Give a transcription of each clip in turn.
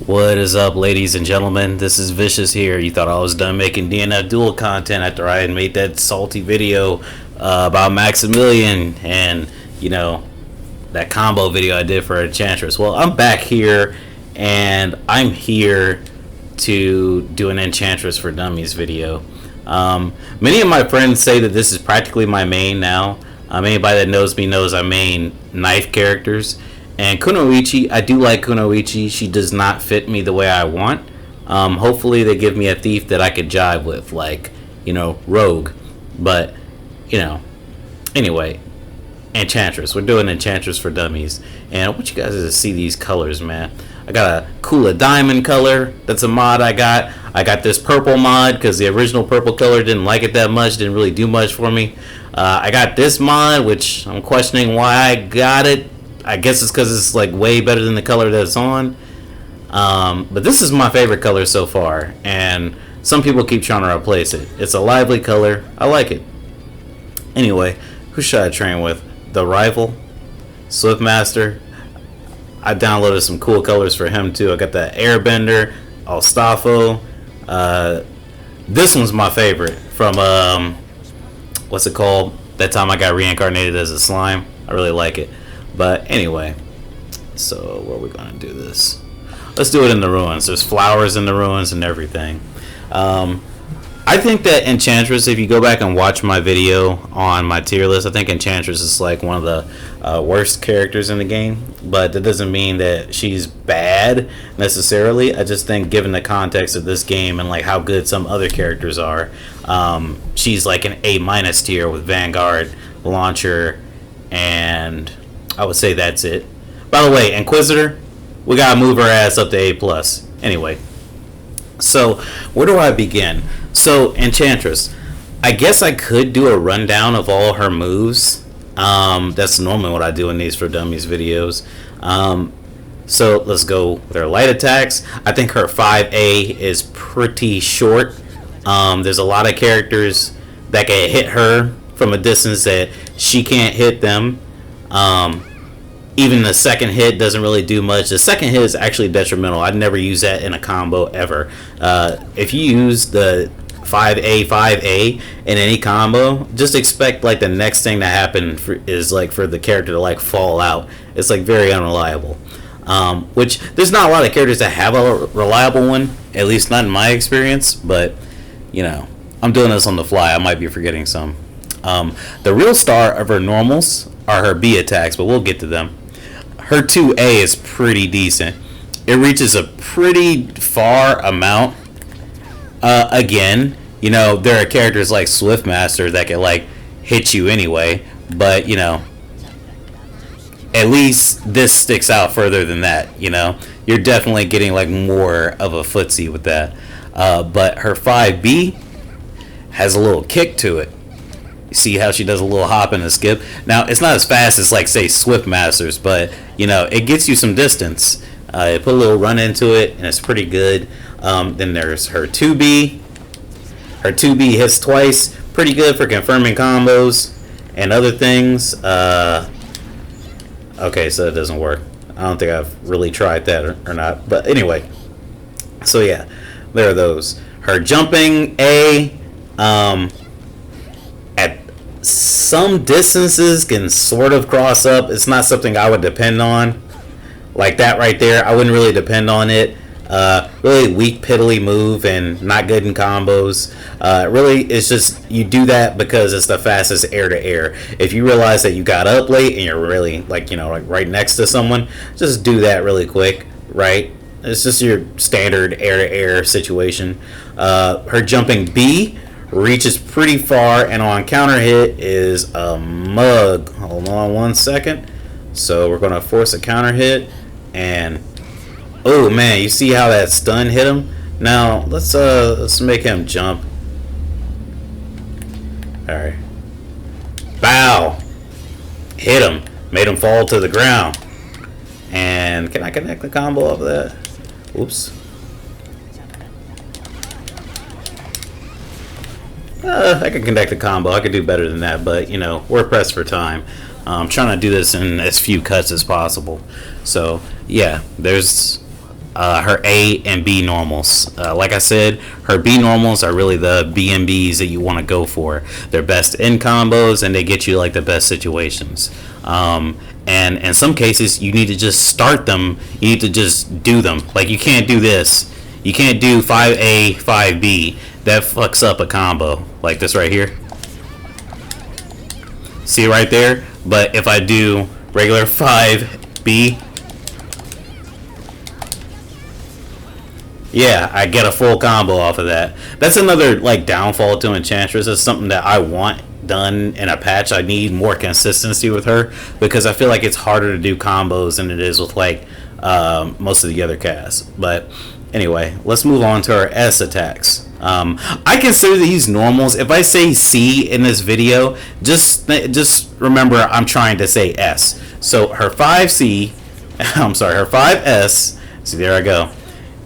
What is up, ladies and gentlemen? This is Vicious here. You thought I was done making DNF Duel content after I had made that salty video about Maximilian and, that combo video I did for Enchantress. Well, I'm back here, and I'm here to do an Enchantress for Dummies video. Many of my friends say that this is practically my main now. Anybody that knows me knows I main knife characters. And Kunoichi, I do like Kunoichi. She does not fit me the way I want. Hopefully they give me a thief that I could jive with, like, Rogue. But, anyway, Enchantress. We're doing Enchantress for Dummies. And I want you guys to see these colors, man. I got a Kula Diamond color. That's a mod I got. I got this purple mod because the original purple color didn't like it that much. Didn't really do much for me. I got this mod, which I'm questioning why I got it. I guess it's because it's like way better than the color that it's on. But this is my favorite color so far. And some people keep trying to replace it. It's a lively color. I like it. Anyway, who should I train with? The Rival. Swiftmaster. I downloaded some cool colors for him too. I got the Airbender. Alstafo. This one's my favorite. From, what's it called? That time I got reincarnated as a slime. I really like it. But anyway, so where are we going to do this? Let's do it in the ruins. There's flowers in the ruins and everything. I think that Enchantress, if you go back and watch my video on my tier list, I think Enchantress is like one of the worst characters in the game. But that doesn't mean that she's bad necessarily. I just think given the context of this game and like how good some other characters are, she's like an A- tier with Vanguard, Launcher, and I would say that's it. By the way, Inquisitor, we gotta move her ass up to A+. Anyway, so where do I begin? So Enchantress, I guess I could do a rundown of all her moves. That's normally what I do in these for Dummies videos. So let's go with her light attacks. I think her 5A is pretty short. There's a lot of characters that can hit her from a distance that she can't hit them. Even the second hit doesn't really do much. The second hit is actually detrimental. I'd never use that in a combo ever. If you use the 5A in any combo, just expect like the next thing to happen is like for the character to like fall out. It's like very unreliable. Which there's not a lot of characters that have a reliable one, at least not in my experience. But I'm doing this on the fly. I might be forgetting some. The real star of her normals are her B attacks, but we'll get to them. Her 2A is pretty decent. It reaches a pretty far amount. Again, there are characters like Swiftmaster that can like hit you anyway, but at least this sticks out further than that. You're definitely getting like more of a footsie with that. But her 5B has a little kick to it. See how she does a little hop and a skip. Now it's not as fast as like say Swiftmasters, but it gets you some distance. You put a little run into it and it's pretty good. Then there's her 2B. Her 2B hits twice, pretty good for confirming combos and other things. Okay, so it doesn't work. I don't think I've really tried that or not, but anyway. So yeah, there are those. Her jumping A at some distances can sort of cross up. It's not something I would depend on. Like that right there, I wouldn't really depend on it. Really weak piddly move and not good in combos. Really, it's just you do that because it's the fastest air to air. If you realize that you got up late and you're really like right next to someone, just do that really quick, right? It's just your standard air to air situation. Her jumping B reaches pretty far, and on counter hit is a mug. Hold on one second. So we're gonna force a counter hit, and oh man, you see how that stun hit him? Now let's make him jump. All right, bow, hit him, made him fall to the ground. And can I connect the combo of that? Oops. I can connect a combo. I could do better than that, but we're pressed for time. I'm trying to do this in as few cuts as possible. So yeah, there's her A and B normals. Like I said, her B normals are really the B and Bs that you want to go for. They're best in combos and they get you like the best situations. And in some cases, you need to just start them. You need to just do them. Like you can't do this. You can't do 5A, 5B. That fucks up a combo like this right here. See right there? But if I do regular 5B, yeah, I get a full combo off of that. That's another like downfall to Enchantress. It's something that I want done in a patch. I need more consistency with her because I feel like it's harder to do combos than it is with like most of the other casts. But anyway, let's move on to our S attacks. I consider these normals. If I say C in this video, just remember I'm trying to say S. So her 5C, I'm sorry, her 5S, see there I go,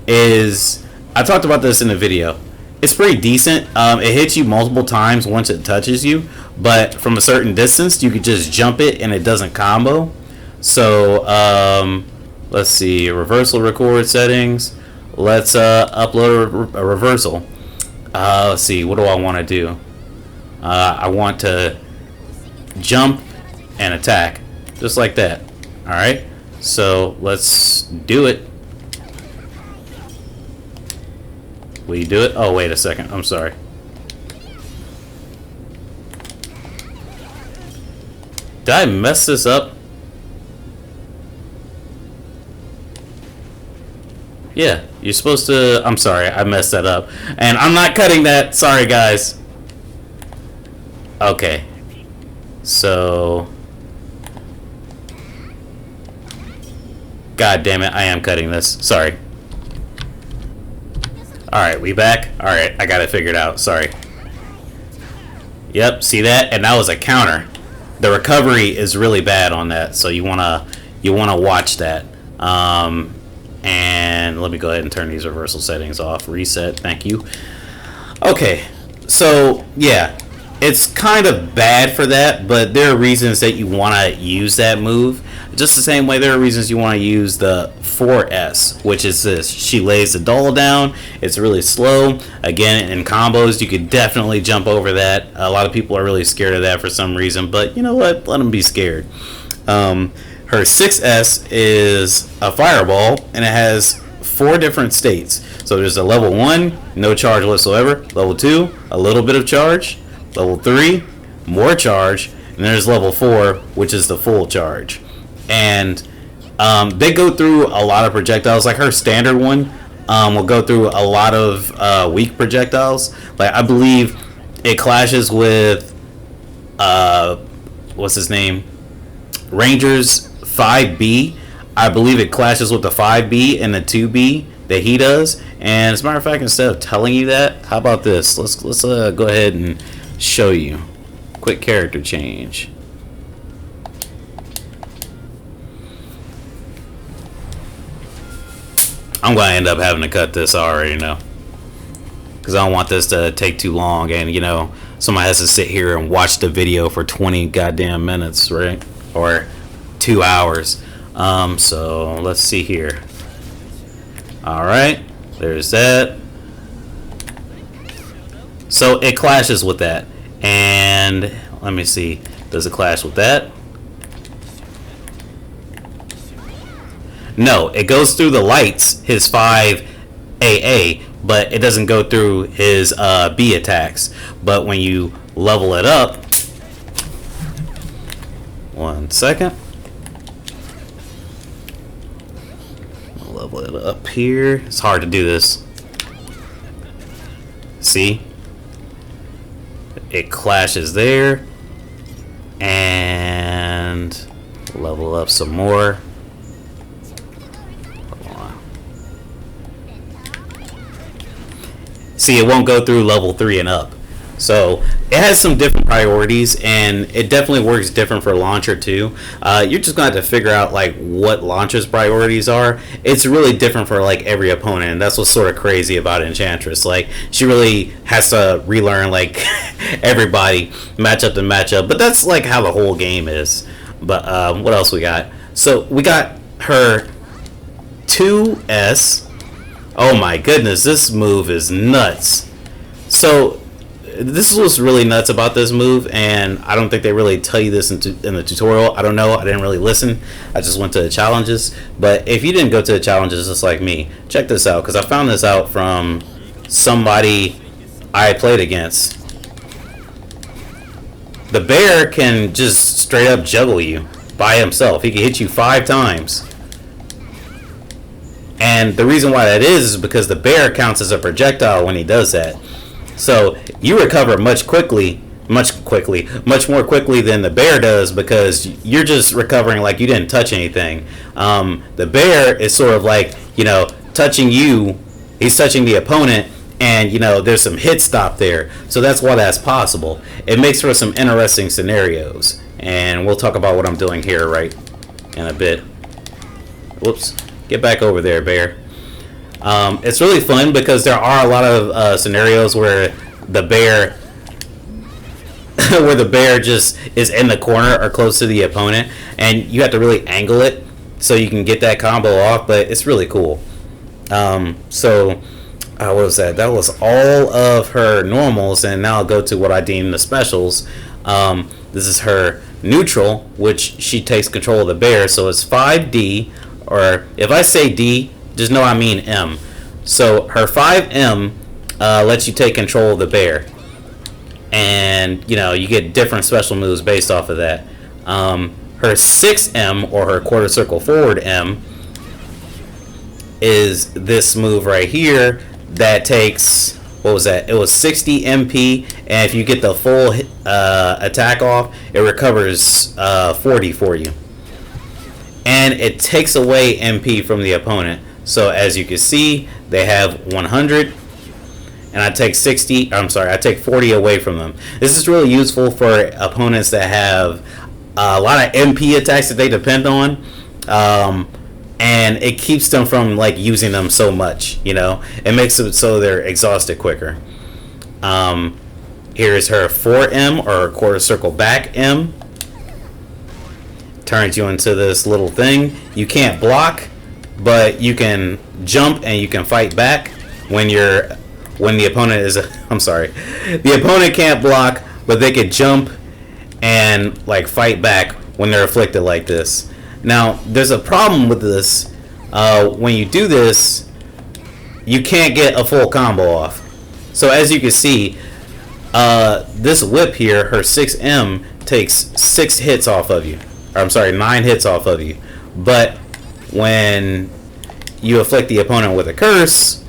is, I talked about this in the video. It's pretty decent. It hits you multiple times once it touches you, but from a certain distance you could just jump it and it doesn't combo. So let's see, reversal record settings. Let's upload a reversal. Let's see, what do I want to do? I want to jump and attack just like that. Alright, so let's do it. Will you do it? Oh, wait a second. I'm sorry. Did I mess this up? Yeah, you're supposed to... I'm sorry, I messed that up. And I'm not cutting that. Sorry, guys. Okay. So... God damn it, I am cutting this. Sorry. Alright, we back? Alright, I got it figured out. Sorry. Yep, see that? And that was a counter. The recovery is really bad on that, so you wanna watch that. And let me go ahead and turn these reversal settings off. Reset, thank you. Okay, so yeah, it's kind of bad for that, but there are reasons that you want to use that move. Just the same way there are reasons you want to use the 4S, which is this. She lays the doll down. It's really slow. Again, in combos, you could definitely jump over that. A lot of people are really scared of that for some reason, but you know what? Let them be scared. Her 6S is a fireball, and it has 4 different states. So there's a level 1, no charge whatsoever. Level 2, a little bit of charge. Level 3, more charge. And there's level 4, which is the full charge. And they go through a lot of projectiles. Like her standard one will go through a lot of weak projectiles. Like I believe it clashes with what's his name? Ranger's 5B. I believe it clashes with the 5B and the 2B that he does. And as a matter of fact, instead of telling you that, how about this? Let's go ahead and show you. Quick character change. I'm going to end up having to cut this, I already know. Because I don't want this to take too long. And, you know, somebody has to sit here and watch the video for 20 goddamn minutes, right? Or 2 hours. So let's see here. Alright, there's that. So it clashes with that. And let me see. Does it clash with that? No, it goes through the lights, his 5AA, but it doesn't go through his B attacks. But when you level it up, 1 second. Level it up here. It's hard to do this. See? It clashes there. And level up some more. See, it won't go through level 3 and up. So it has some different priorities, and it definitely works different for launcher too. You're just gonna have to figure out like what launcher's priorities are. It's really different for like every opponent, and that's what's sort of crazy about Enchantress. Like she really has to relearn like everybody matchup to matchup, but that's like how the whole game is. But what else we got? So we got her 2S. Oh my goodness, this move is nuts. So this is what's really nuts about this move, and I don't think they really tell you this in the tutorial. I don't know. I didn't really listen. I just went to the challenges. But if you didn't go to the challenges just like me, check this out, because I found this out from somebody I played against. The bear can just straight up juggle you by himself. He can hit you 5 times. And the reason why that is because the bear counts as a projectile when he does that. So you recover much more quickly than the bear does, because you're just recovering like you didn't touch anything. The bear is sort of like, touching you. He's touching the opponent, and there's some hit stop there. So that's why that's possible. It makes for some interesting scenarios, and we'll talk about what I'm doing here right in a bit. Whoops. Get back over there, bear. It's really fun because there are a lot of scenarios where the bear just is in the corner or close to the opponent, and you have to really angle it so you can get that combo off, but it's really cool. What was that? That was all of her normals, and now I'll go to what I deem the specials. This is her neutral, which she takes control of the bear, so it's 5D, or if I say D, just know I mean M. So her 5M lets you take control of the bear, and you get different special moves based off of that. Her 6M, or her quarter circle forward M, is this move right here that takes, what was that? It was 60 MP, and if you get the full attack off, it recovers 40 for you. And it takes away MP from the opponent. So as you can see, they have 100, and I take 40 away from them. This is really useful for opponents that have a lot of MP attacks that they depend on, and it keeps them from using them so much. It makes it so they're exhausted quicker. Here's her 4M, or quarter circle back M. Turns you into this little thing. You can't block, but you can jump and you can fight back when the opponent is the opponent can't block, but they can jump and fight back when they're afflicted like this. Now there's a problem with this. When you do this, you can't get a full combo off. So as you can see, this whip here, her 6M, takes 6 hits off of you. 9 hits off of you. But when you afflict the opponent with a curse,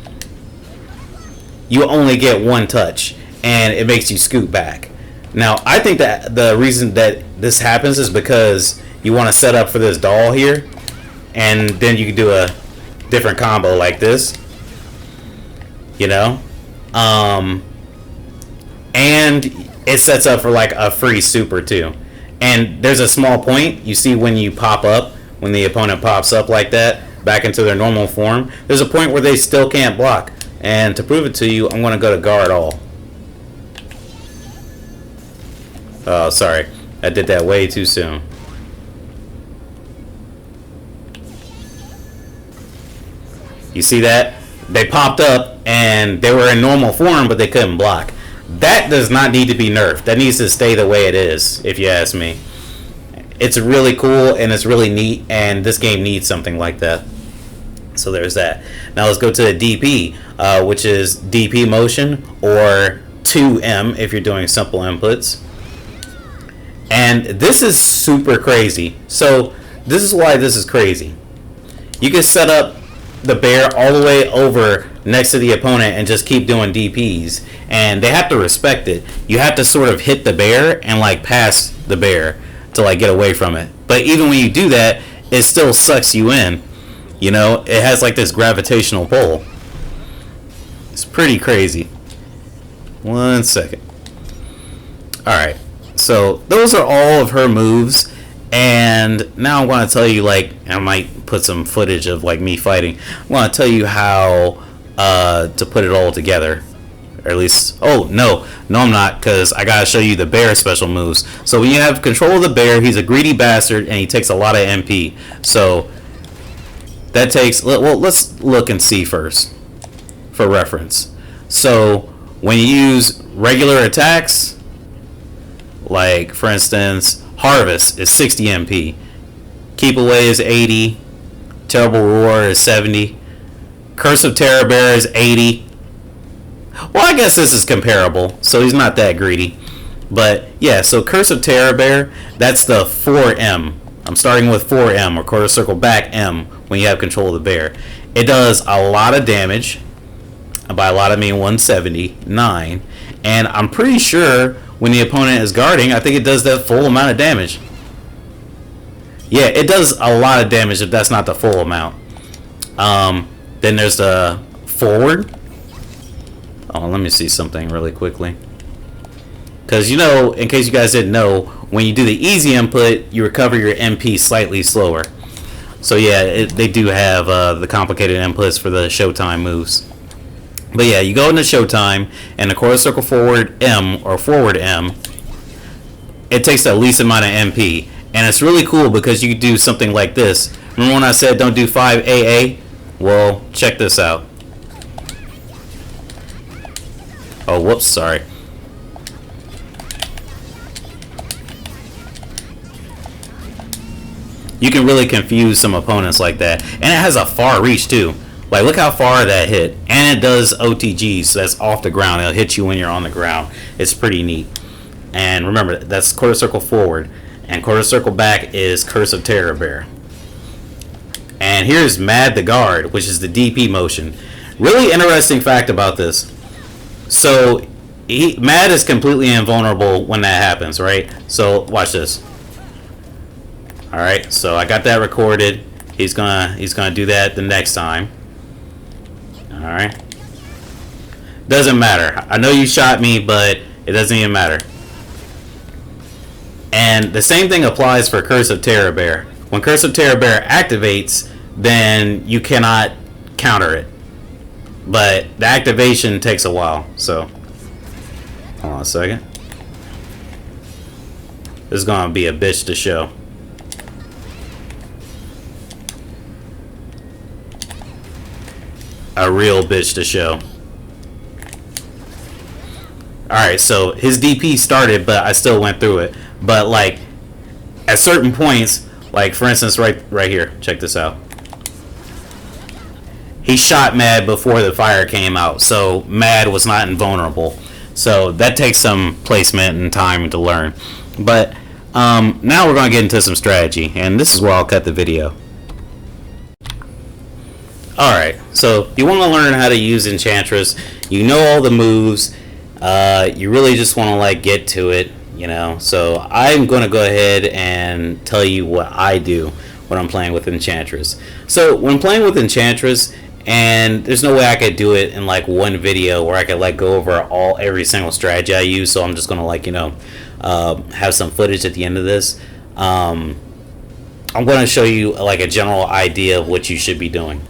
you only get 1 touch, and it makes you scoot back. Now, I think that the reason that this happens is because you want to set up for this doll here, and then you can do a different combo like this, and it sets up for a free super too. And there's a small point you see when you pop up, when the opponent pops up like that back into their normal form, there's a point where they still can't block. And to prove it to you, I'm going to go to guard all. Oh, sorry, I did that way too soon. You see that? They popped up and they were in normal form, but they couldn't block. That does not need to be nerfed. That needs to stay the way it is, if you ask me. It's really cool and it's really neat, and this game needs something like that. So there's that. Now let's go to the DP, which is DP motion, or 2M if you're doing simple inputs. And this is super crazy. So this is why this is crazy. You can set up the bear all the way over next to the opponent and just keep doing DPs, and they have to respect it. You have to sort of hit the bear and pass the bear to get away from it. But even when you do that, it still sucks you in. It has this gravitational pull. It's pretty crazy. 1 second. Alright, so those are all of her moves, and now I'm going to tell you, I might put some footage of me fighting. I'm going to tell you how to put it all together. Or at least, no I'm not, because I gotta show you the bear special moves. So when you have control of the bear, he's a greedy bastard and he takes a lot of MP. So That takes, well, let's look and see first for reference. So when you use regular attacks, like for instance, Harvest is 60 MP, Keep Away is 80, Terrible Roar is 70, Curse of Terror Bear is 80. Well, I guess this is comparable, so he's not that greedy. But yeah, so Curse of Terror Bear, that's the 4M. I'm starting with 4M, or quarter circle back M, when you have control of the bear. It does a lot of damage. By a lot I mean 179. And I'm pretty sure when the opponent is guarding, I think it does that full amount of damage. Yeah, it does a lot of damage if that's not the full amount. Then there's the forward. Oh, let me see something really quickly. Because, you know, in case you guys didn't know, when you do the easy input, you recover your MP slightly slower. So yeah, they do have the complicated inputs for the Showtime moves. But yeah, you go into Showtime, and the quarter circle forward M, or forward M, it takes the least amount of MP. And it's really cool because you do something like this. Remember when I said don't do 5 AA? Well, check this out. Oh, whoops, sorry. You can really confuse some opponents like that. And it has a far reach too. Like, look how far that hit. And it does OTG, so that's off the ground. It'll hit you when you're on the ground. It's pretty neat. And remember, that's quarter circle forward. And quarter circle back is Curse of Terror Bear. And here's Mad the Guard, which is the DP motion. Really interesting fact about this. So, Mad is completely invulnerable when that happens, right? So, watch this. Alright, so I got that recorded. He's gonna do that the next time. Alright. Doesn't matter. I know you shot me, but it doesn't even matter. And the same thing applies for Curse of Terror Bear. When Curse of Terror Bear activates, then you cannot counter it. But the activation takes a while, so hold on a second. This is gonna be a bitch to show. A real bitch to show. Alright, so his DP started, but I still went through it. But like, at certain points, like for instance right here, check this out. He shot Mad before the fire came out, so Mad was not invulnerable. So that takes some placement and time to learn. But now we're going to get into some strategy, and this is where I'll cut the video. Alright, so you want to learn how to use Enchantress. You know all the moves. You really just want to like get to it, you know. So I'm going to go ahead and tell you what I do when I'm playing with Enchantress. So when playing with Enchantress, and there's no way I could do it in like one video where I could like go over every single strategy I use, so I'm just going to like, you know, have some footage at the end of this. I'm going to show you like a general idea of what you should be doing.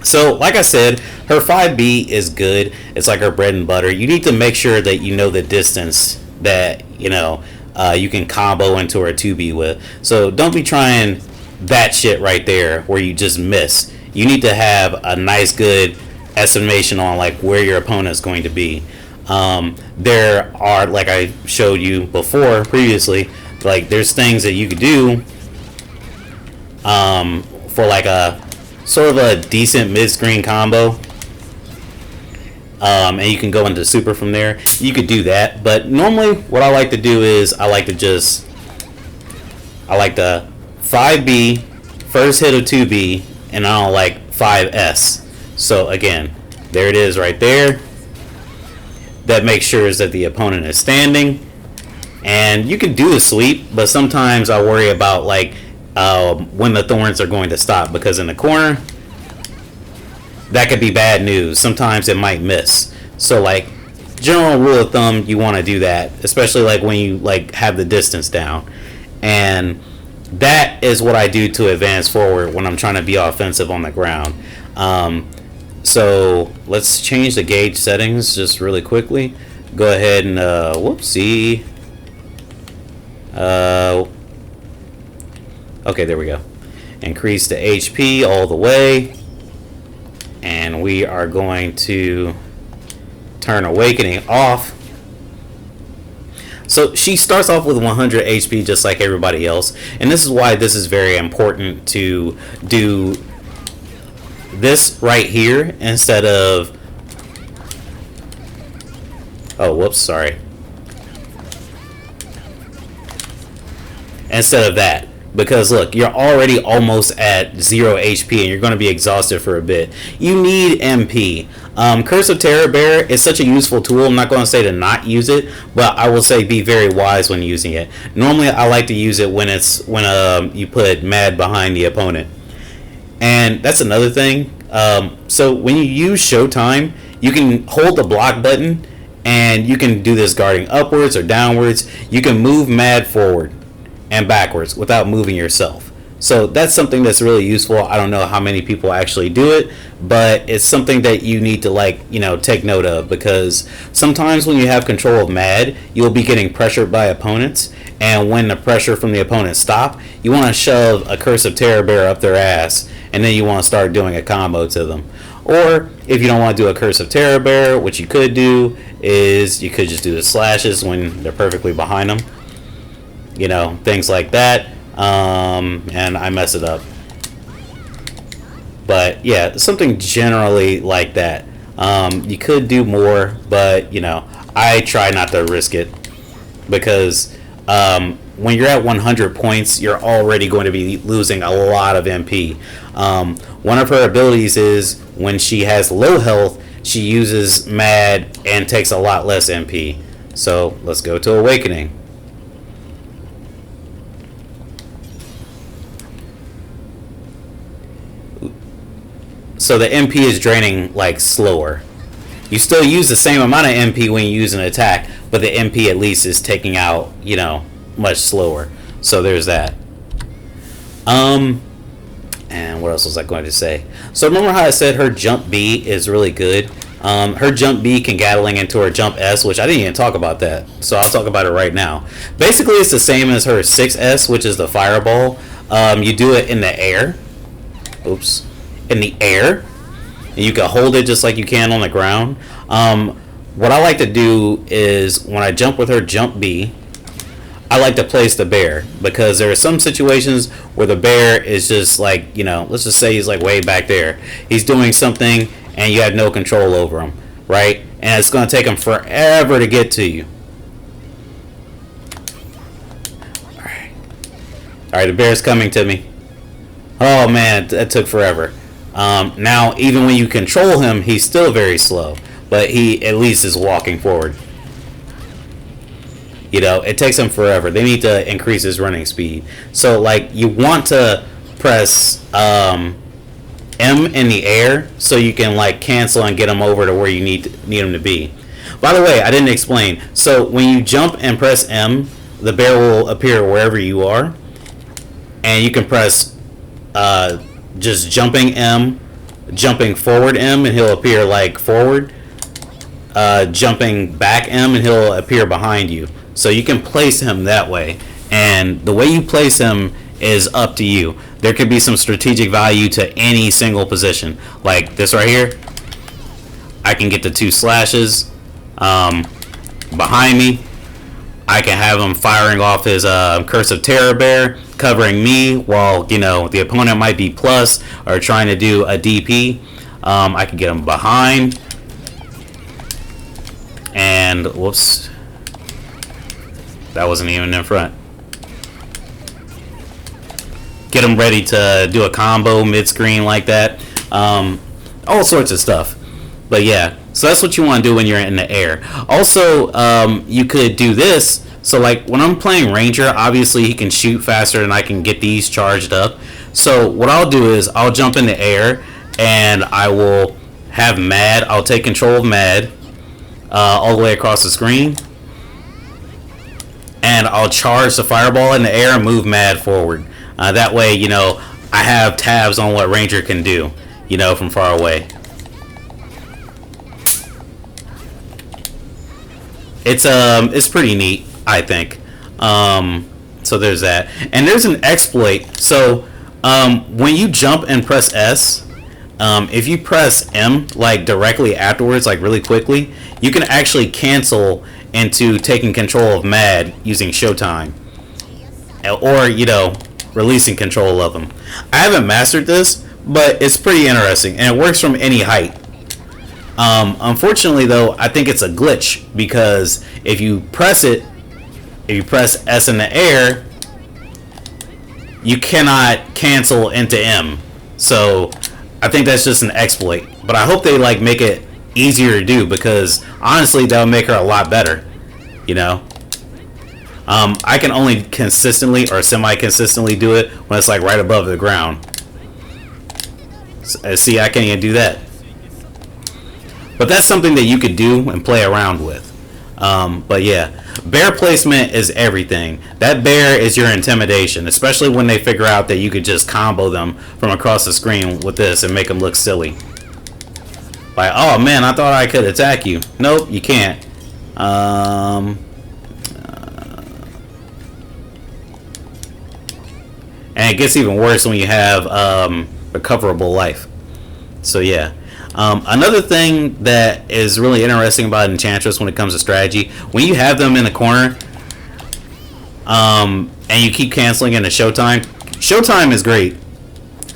So, like I said, her 5B is good. It's like her bread and butter. You need to make sure that you know the distance that, you know, you can combo into her 2B with. So, don't be trying that shit right there where you just miss. You need to have a nice, good estimation on, like, where your opponent's going to be. There are, like I showed you before, previously, like, there's things that you could do for, like, a sort of a decent mid-screen combo, and you can go into super from there. You could do that, but normally what I like to do is I like the 5B, first hit of 2B, and I don't like 5S. So again, there it is right there. That makes sure that the opponent is standing, and you can do a sweep, but sometimes I worry about like when the thorns are going to stop, because in the corner that could be bad news. Sometimes it might miss. So like, general rule of thumb, you want to do that, especially like when you like have the distance down. And that is what I do to advance forward when I'm trying to be offensive on the ground. So let's change the gauge settings just really quickly. Go ahead and whoopsie. Okay, there we go. Increase the HP all the way. And we are going to turn Awakening off. So she starts off with 100 HP just like everybody else. And this is why this is very important to do this right here instead of... Oh, whoops, sorry. Instead of that. Because look, you're already almost at 0 HP and you're going to be exhausted for a bit. You need MP. Curse of Terror Bear is such a useful tool. I'm not going to say to not use it, but I will say be very wise when using it. Normally, I like to use it when you put Mad behind the opponent. And that's another thing. So when you use Showtime, you can hold the block button and you can do this guarding upwards or downwards. You can move Mad forward and backwards without moving yourself. So that's something that's really useful. I don't know how many people actually do it, but it's something that you need to take note of, because sometimes when you have control of Mad, you'll be getting pressured by opponents, and when the pressure from the opponent stop, you want to shove a Curse of Terror Bear up their ass, and then you want to start doing a combo to them. Or if you don't want to do a Curse of Terror Bear, what you could do is you could just do the slashes when they're perfectly behind them. Things like that. And I mess it up. But yeah, something generally like that. You could do more, but I try not to risk it, because when you're at 100 points, you're already going to be losing a lot of MP. One of her abilities is when she has low health, she uses Mad and takes a lot less MP. So let's go to Awakening. So the MP is draining slower. You still use the same amount of MP when you use an attack, but the MP at least is taking out, much slower. So there's that. And what else was I going to say? So remember how I said her jump B is really good? Her jump B can Gatling into her jump S, which I didn't even talk about that. So I'll talk about it right now. Basically, it's the same as her 6S, which is the fireball. You do it in the air. Oops. In the air, and you can hold it just like you can on the ground. What I like to do is when I jump with her jump B, I like to place the bear, because there are some situations where the bear is just let's just say he's way back there. He's doing something and you have no control over him, right? And it's going to take him forever to get to you. Alright, the bear's coming to me. Oh man, that took forever. Now, even when you control him, he's still very slow, but he at least is walking forward. It takes him forever. They need to increase his running speed. So, you want to press M in the air so you can cancel and get him over to where you need him to be. By the way, I didn't explain. So when you jump and press M, the bear will appear wherever you are, and you can press just jumping M, jumping forward M, and he'll appear forward. Jumping back M, and he'll appear behind you. So you can place him that way, and the way you place him is up to you. There could be some strategic value to any single position, like this right here. I can get the 2 slashes behind me. I can have him firing off his Curse of Terror Bear, covering me while the opponent might be plus or trying to do a DP. I can get him behind, and whoops, that wasn't even in front. Get him ready to do a combo mid-screen like that. All sorts of stuff. But yeah, so that's what you want to do when you're in the air. Also, you could do this. So when I'm playing Ranger, obviously he can shoot faster than I can get these charged up. So what I'll do is I'll jump in the air and I will have Mad. I'll take control of Mad all the way across the screen. And I'll charge the fireball in the air and move Mad forward. That way, I have tabs on what Ranger can do, from far away. It's pretty neat, I think. So there's that. And there's an exploit. So When you jump and press S, if you press M like directly afterwards, like really quickly, you can actually cancel into taking control of Mad using Showtime, or releasing control of them. I haven't mastered this, but it's pretty interesting, and it works from any height. Unfortunately, though, I think it's a glitch because if you press S in the air, you cannot cancel into M. So I think that's just an exploit. But I hope they make it easier to do, because honestly, that would make her a lot better. I can only consistently or semi-consistently do it when it's right above the ground. See, I can't even do that. But that's something that you could do and play around with. But yeah, bear placement is everything. That bear is your intimidation, especially when they figure out that you could just combo them from across the screen with this and make them look silly. Oh man, I thought I could attack you. Nope, you can't. And it gets even worse when you have recoverable life. So yeah. Another thing that is really interesting about Enchantress when it comes to strategy, when you have them in the corner, and you keep canceling into Showtime is great,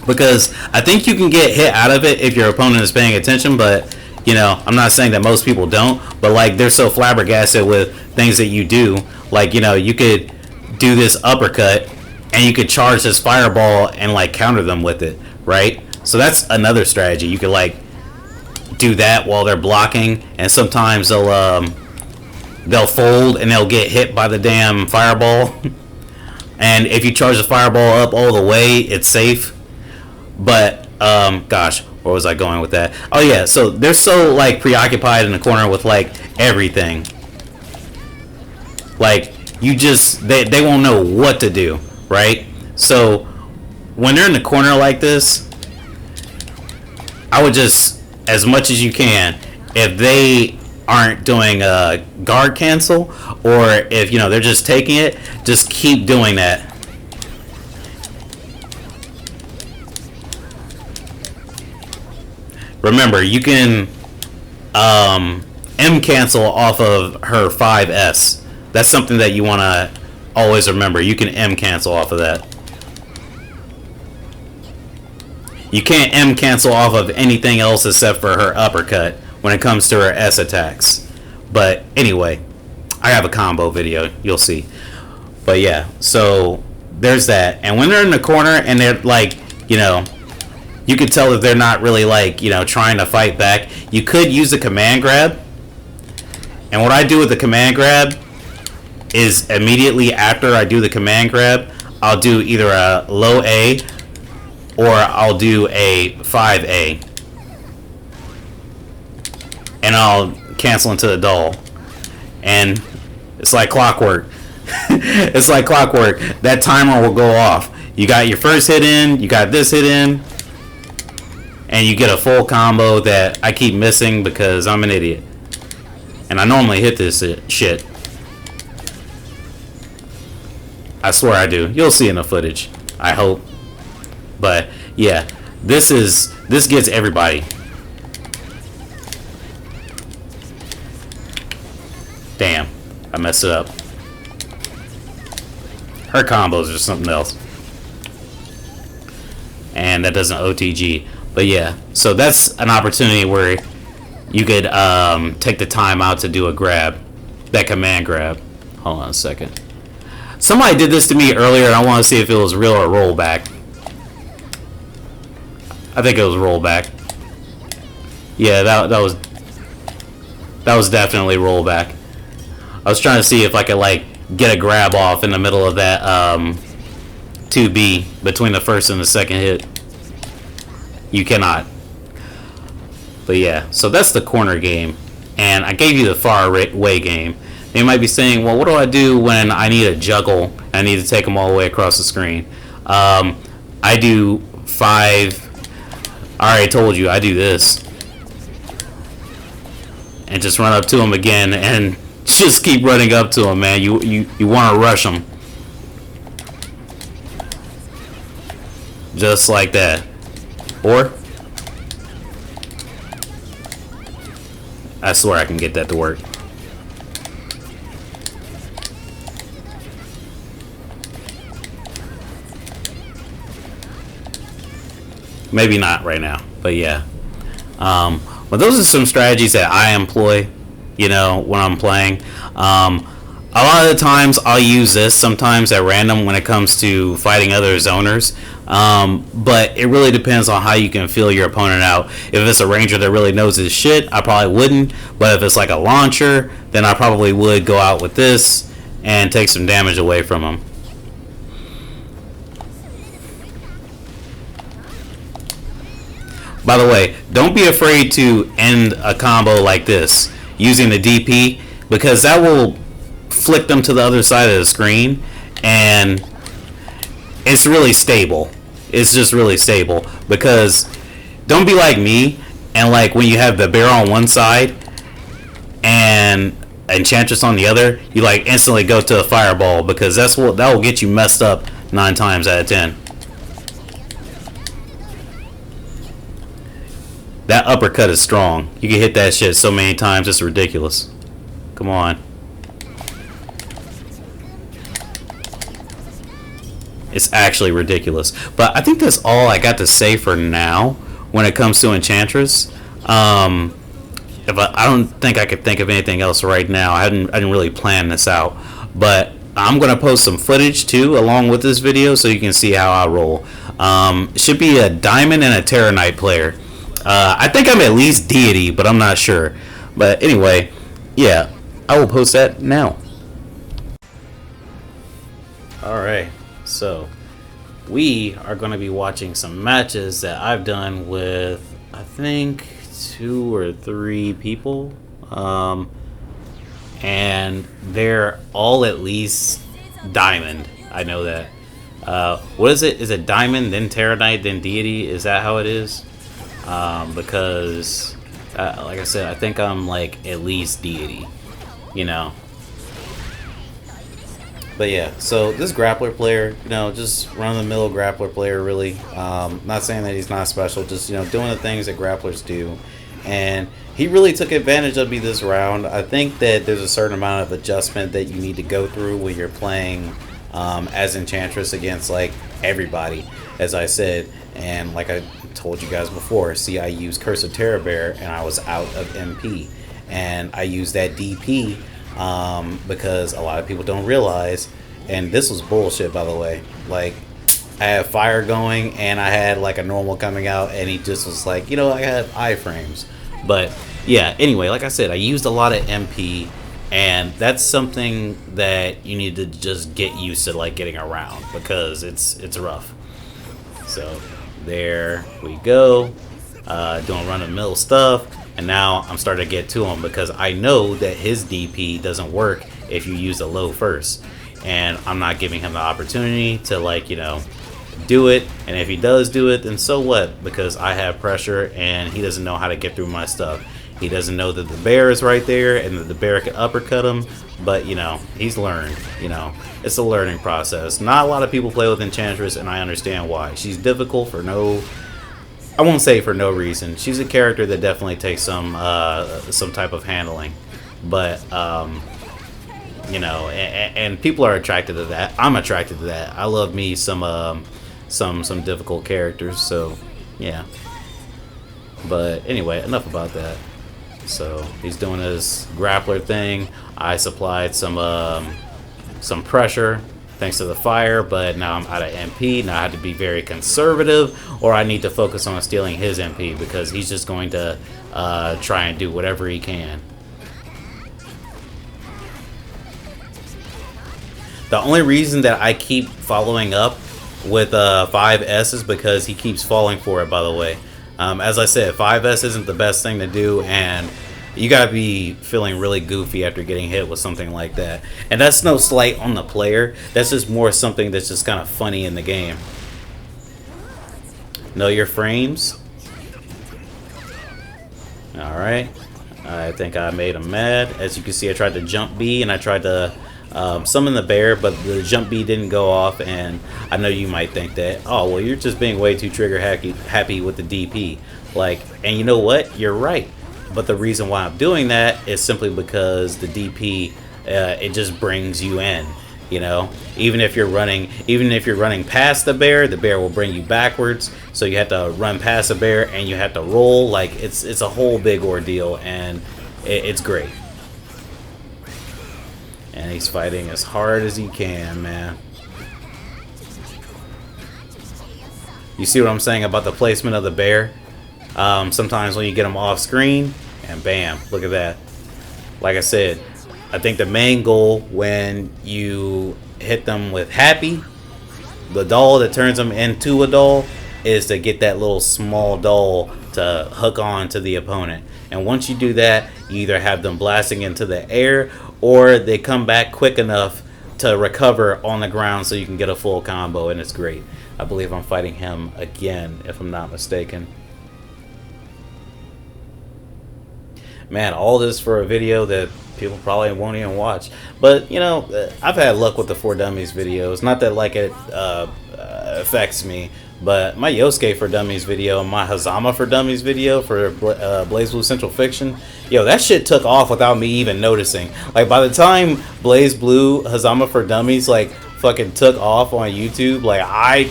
because I think you can get hit out of it if your opponent is paying attention, but I'm not saying that most people don't, but they're so flabbergasted with things that you do, you could do this uppercut and you could charge this fireball and counter them with it, right? So that's another strategy. You could do that while they're blocking, and sometimes they'll fold and they'll get hit by the damn fireball. And if you charge the fireball up all the way, it's safe. But gosh, where was I going with that? Oh yeah, so they're so preoccupied in the corner with everything. They won't know what to do, right? So when they're in the corner like this, I would just, as much as you can, if they aren't doing a guard cancel, or if they're just taking it, just keep doing that. Remember, you can M cancel off of her 5S. That's something that you want to always remember. You can M cancel off of that. You can't M cancel off of anything else except for her uppercut when it comes to her S attacks. But anyway, I have a combo video, you'll see. But yeah, so there's that. And when they're in the corner and they're you could tell that they're not really trying to fight back, you could use the command grab. And what I do with the command grab is immediately after I do the command grab, I'll do either a low A or I'll do a 5A, and I'll cancel into the doll, and it's like clockwork. It's like clockwork. That timer will go off. You got your first hit in, you got this hit in, and you get a full combo that I keep missing because I'm an idiot, and I normally hit this shit. I swear I do. You'll see in the footage, I hope. But yeah, this gets everybody. Damn, I messed it up. Her combos are something else, and that doesn't OTG. But yeah, so that's an opportunity where you could take the time out to do a grab, that command grab. Hold on a second. Somebody did this to me earlier, and I want to see if it was real or rollback. I think it was rollback. Yeah, that was definitely rollback. I was trying to see if I could get a grab off in the middle of that 2B between the first and the second hit. You cannot. But yeah, so that's the corner game, and I gave you the far away game. You might be saying, well, what do I do when I need a juggle? I need to take them all the way across the screen. I do 5. I already told you, I do this. And just run up to him again and just keep running up to him, man. You want to rush him. Just like that. Or I swear I can get that to work. Maybe not right now, but yeah. But those are some strategies that I employ, you know, when I'm playing. A lot of the times I'll use this, sometimes at random when it comes to fighting other zoners. But it really depends on how you can feel your opponent out. If it's a ranger that really knows his shit, I probably wouldn't. But if it's like a launcher, then I probably would go out with this and take some damage away from him. By the way, don't be afraid to end a combo like this using the DP, because that will flick them to the other side of the screen, and it's really stable. It's just really stable, because don't be like me and like when you have the bear on one side and Enchantress on the other, you like instantly go to a fireball, because that will get you messed up 9 times out of 10. That uppercut is strong. You can hit that shit so many times, it's ridiculous. Come on. It's actually ridiculous. But I think that's all I got to say for now when it comes to Enchantress. I don't think I could think of anything else right now. I didn't really plan this out. But I'm going to post some footage too along with this video so you can see how I roll. It should be a Diamond and a Terra Knight player. I think I'm at least Deity, but I'm not sure. But anyway, yeah, I will post that now. Alright, so we are going to be watching some matches that I've done with, I think, 2 or 3 people. And they're all at least Diamond. I know that. What is it? Is it Diamond, then Terra Knight, then Deity? Is that how it is? Because, like I said, I think I'm like at least Deity, you know. But yeah, so this grappler player, you know, just run-of-the-mill grappler player, really. Not saying that he's not special, just, you know, doing the things that grapplers do. And he really took advantage of me this round. I think that there's a certain amount of adjustment that you need to go through when you're playing as Enchantress against, like, everybody, as I said. And like I told you guys before, see, I used Curse of Terror Bear and I was out of MP. And I used that DP because a lot of people don't realize, and this was bullshit, by the way, like I had fire going and I had like a normal coming out, and he just was like, you know, I had iframes. But yeah, anyway, like I said, I used a lot of MP, and that's something that you need to just get used to, like getting around, because it's rough. So there we go, doing run-of-the-mill stuff, and now I'm starting to get to him because I know that his DP doesn't work if you use a low first, and I'm not giving him the opportunity to, like, you know, do it. And if he does do it, then so what, because I have pressure and he doesn't know how to get through my stuff. He doesn't know that the bear is right there and that the bear can uppercut him, but you know, he's learned, you know, it's a learning process. Not a lot of people play with Enchantress, and I understand why. She's difficult for no, I won't say for no reason. She's a character that definitely takes some type of handling, but you know, and people are attracted to that. I'm attracted to that. I love me some difficult characters, so yeah. But anyway, enough about that. So he's doing his grappler thing. I supplied some pressure thanks to the fire, but now I'm out of MP. Now I have to be very conservative, or I need to focus on stealing his MP, because he's just going to try and do whatever he can. The only reason that I keep following up with 5S is because he keeps falling for it, by the way. As I said, 5S isn't the best thing to do, and you gotta be feeling really goofy after getting hit with something like that. And that's no slight on the player, that's just more something that's just kind of funny in the game. Know your frames. Alright, I think I made him mad. As you can see, I tried to jump B and I tried to summon the bear, but the jump B didn't go off, and I know you might think that, oh, well, you're just being way too trigger happy with the DP. Like, and you know what? You're right. But the reason why I'm doing that is simply because the DP, it just brings you in. You know, even if you're running past the bear will bring you backwards. So you have to run past the bear and you have to roll. Like, it's a whole big ordeal, and it's great. And he's fighting as hard as he can, man. You see what I'm saying about the placement of the bear? Sometimes when you get them off screen, and bam, look at that. Like I said, I think the main goal when you hit them with Happy, the doll that turns them into a doll, is to get that little small doll to hook on to the opponent. And once you do that, you either have them blasting into the air, or they come back quick enough to recover on the ground so you can get a full combo, and it's great. I believe I'm fighting him again, if I'm not mistaken. Man, all this for a video that people probably won't even watch. But, you know, I've had luck with the 4 Dummies videos. Not that, like, it affects me. But my Yosuke for Dummies video and my Hazama for Dummies video for BlazBlue Central Fiction, yo, that shit took off without me even noticing. Like, by the time BlazBlue Hazama for Dummies, like, fucking took off on YouTube, like, I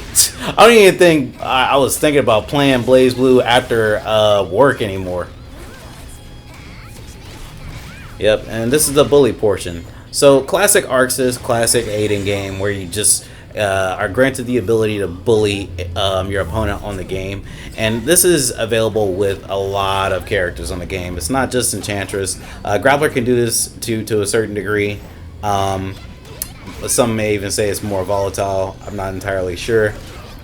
don't even think I was thinking about playing BlazBlue after work anymore. Yep, and this is the bully portion. So, classic Arxis, classic Aiden game where you just are granted the ability to bully your opponent on the game. And this is available with a lot of characters on the game. It's not just Enchantress. Grappler can do this to a certain degree. Some may even say it's more volatile. I'm not entirely sure.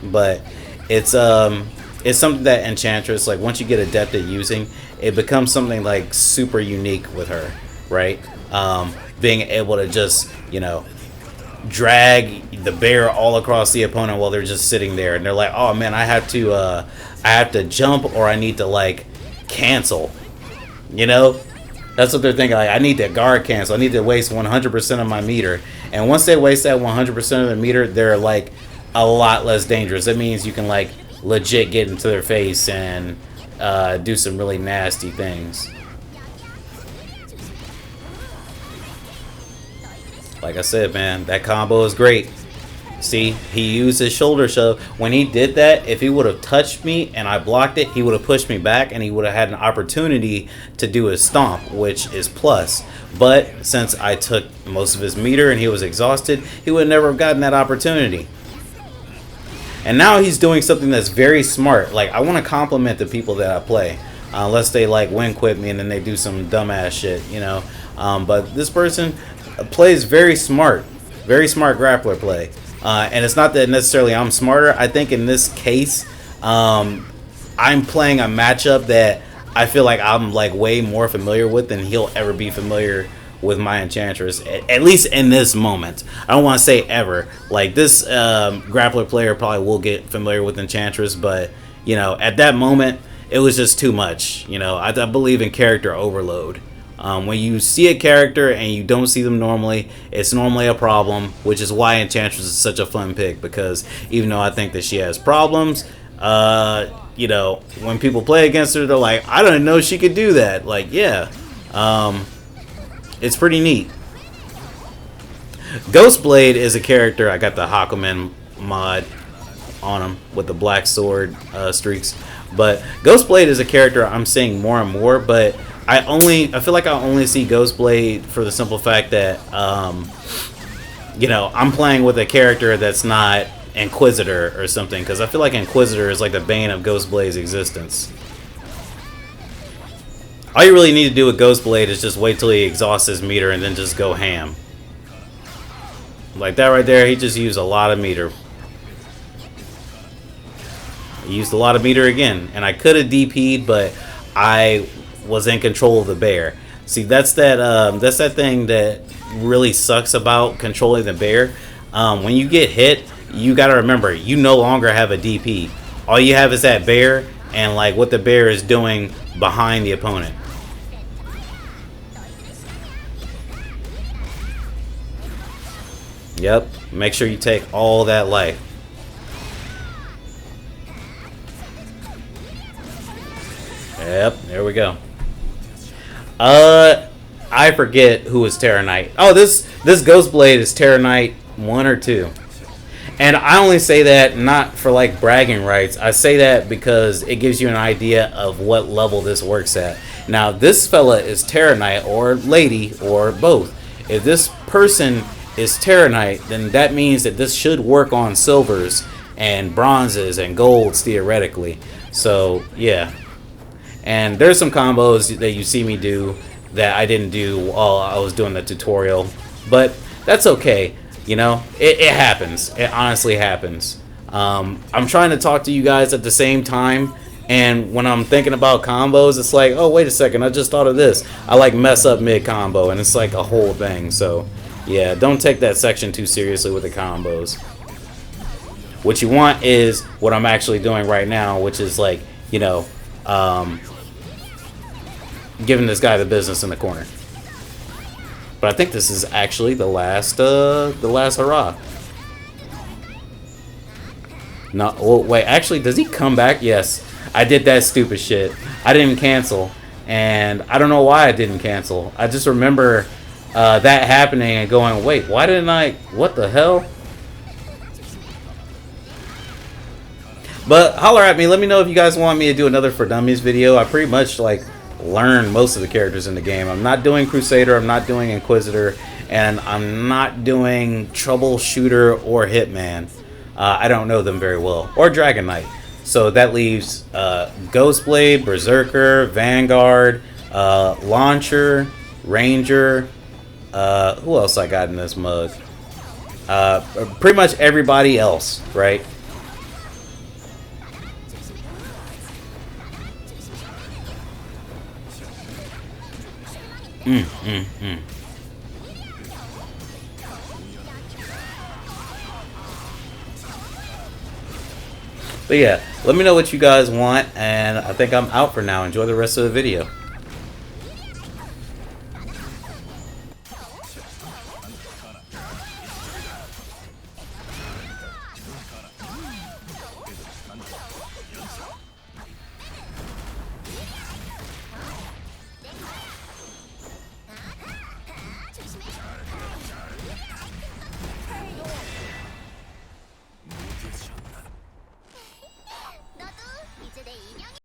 But it's something that Enchantress, like, once you get adept at using, it becomes something like super unique with her, right? Being able to just, you know, drag the bear all across the opponent while they're just sitting there, and they're like, oh man, I have to jump, or I need to, like, cancel, you know? That's what they're thinking, like, I need to guard cancel, I need to waste 100% of my meter. And once they waste that 100% of the meter, they're, like, a lot less dangerous. That means you can, like, legit get into their face and do some really nasty things. Like I said, man, that combo is great. See, he used his shoulder shove. When he did that, if he would have touched me and I blocked it, he would have pushed me back and he would have had an opportunity to do his stomp, which is plus. But since I took most of his meter and he was exhausted, he would never have gotten that opportunity. And now he's doing something that's very smart. Like, I want to compliment the people that I play. Unless they, like, win quit me and then they do some dumbass shit, you know. But this person plays very smart grappler play. And it's not that necessarily I'm smarter. I think in this case, I'm playing a matchup that I feel like I'm, like, way more familiar with than he'll ever be familiar with my Enchantress, at least in this moment. I don't want to say ever. Like, this grappler player probably will get familiar with Enchantress, but, you know, at that moment, it was just too much. You know, I believe in character overload. When you see a character and you don't see them normally, it's normally a problem, which is why Enchantress is such a fun pick, because even though I think that she has problems, you know, when people play against her, they're like, I didn't know she could do that. Like, yeah. It's pretty neat. Ghostblade is a character. I got the Hakumen mod on him with the black sword streaks. But Ghostblade is a character I'm seeing more and more. But I feel like I only see Ghostblade for the simple fact that, you know, I'm playing with a character that's not Inquisitor or something. Because I feel like Inquisitor is like the bane of Ghostblade's existence. All you really need to do with Ghostblade is just wait till he exhausts his meter and then just go ham. Like that right there, he just used a lot of meter. He used a lot of meter again. And I could have DP'd, but I was in control of the bear. See, that's that thing that really sucks about controlling the bear. When you get hit, you gotta remember, you no longer have a DP. All you have is that bear and, like, what the bear is doing behind the opponent. Yep. Make sure you take all that life. Yep. There we go. I forget who is Terra Knight. Oh, this Ghostblade is Terra Knight 1 or 2. And I only say that not for like bragging rights. I say that because it gives you an idea of what level this works at. Now, this fella is Terra Knight or lady or both. If this person is Terra Knight, then that means that this should work on silvers and bronzes and golds theoretically. So, yeah. And there's some combos that you see me do that I didn't do while I was doing the tutorial. But that's okay. You know, it happens. It honestly happens. I'm trying to talk to you guys at the same time. And when I'm thinking about combos, it's like, oh, wait a second. I just thought of this. I like mess up mid-combo. And it's like a whole thing. So, yeah, don't take that section too seriously with the combos. What you want is what I'm actually doing right now, which is like, you know, giving this guy the business in the corner. But I think this is actually the last hurrah. No, oh, wait, actually, does he come back? Yes, I did that stupid shit. I didn't cancel, and I don't know why I didn't cancel. I just remember that happening and going, wait, why didn't I? What the hell? But holler at me. Let me know if you guys want me to do another For Dummies video. I pretty much like learn most of the characters in the game. I'm not doing Crusader, I'm not doing Inquisitor, and I'm not doing Troubleshooter or Hitman. I don't know them very well. Or Dragon Knight. So that leaves Ghostblade, Berserker, Vanguard, Launcher, Ranger. Who else I got in this mug? Pretty much everybody else, right? But yeah, let me know what you guys want, and I think I'm out for now. Enjoy the rest of the video.